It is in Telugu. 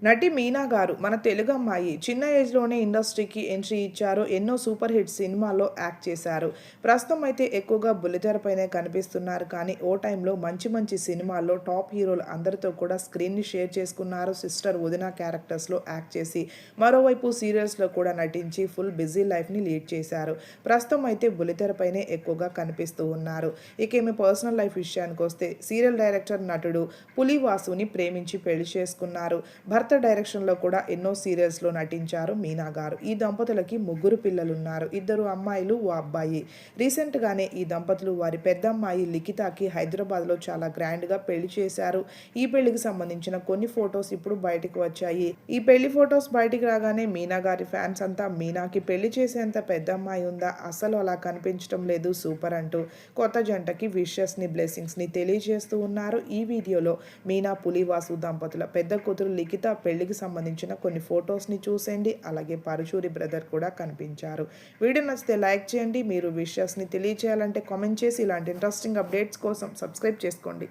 నటి మీనా గారు మన తెలుగు అమ్మాయి. చిన్న ఏజ్‌లోనే ఇండస్ట్రీకి ఎంట్రీ ఇచ్చారు. ఎన్నో సూపర్ హిట్ సినిమాల్లో యాక్ట్ చేశారు. ప్రస్తుతం అయితే ఎక్కువగా బుల్లితెరపైనే కనిపిస్తున్నారు. కానీ ఓ టైంలో మంచి మంచి సినిమాల్లో టాప్ హీరోలు అందరితో కూడా స్క్రీన్‌ని షేర్ చేసుకున్నారు. సిస్టర్, వదిన క్యారెక్టర్స్‌లో యాక్ట్ చేసి, మరోవైపు సీరియల్స్‌లో కూడా నటించి ఫుల్ బిజీ లైఫ్‌ని లీడ్ చేశారు. ప్రస్తుతం అయితే బుల్లితెరపైనే ఎక్కువగా కనిపిస్తూ ఉన్నారు. ఇక ఈమె పర్సనల్ లైఫ్ విషయానికొస్తే సీరియల్ డైరెక్టర్, నటుడు పులి వాసుని ప్రేమించి పెళ్లి చేసుకున్నారు. భర్త డైరెక్షన్‌లో కూడా ఎన్నో సీరియల్స్‌లో నటించారు మీనా గారు. ఈ దంపతులకి ముగ్గురు పిల్లలున్నారు. 2 అమ్మాయిలు, ఓ అబ్బాయి. రీసెంట్‌గానే ఈ దంపతులు వారి పెద్దమ్మాయి లిఖితకి హైదరాబాద్‌లో చాలా గ్రాండ్‌గా పెళ్లి చేశారు. ఈ పెళ్లికి సంబంధించిన కొన్ని ఫోటోస్ ఇప్పుడు బయటికి వచ్చాయి. ఈ పెళ్లి ఫోటోస్ బయటికి రాగానే మీనా గారి ఫ్యాన్స్ అంతా మీనాకి పెళ్లి చేసేంత పెద్ద అమ్మాయి ఉందా? అసలు అలా కనిపించడం లేదు, సూపర్ అంటూ కొత్త జంటకి విషెస్‌ని, బ్లెస్సింగ్స్‌ని తెలియజేస్తూ ఉన్నారు. ఈ వీడియోలో మీనా, పులివాసు దంపతుల పెద్ద కూతురు లిఖిత పెళ్లికి సంబంధించిన కొన్ని ఫొటోస్‌ని చూసేయండి. అలాగే పరుచూరి బ్రదర్ కూడా కనిపించారు. వీడియో నచ్చితే లైక్ చేయండి. మీరు విషెస్‌ని తెలియచేయాలంటే కామెంట్ చేసి ఇలాంటి ఇంట్రెస్టింగ్ అప్డేట్స్ కోసం సబ్స్క్రైబ్ చేసుకోండి.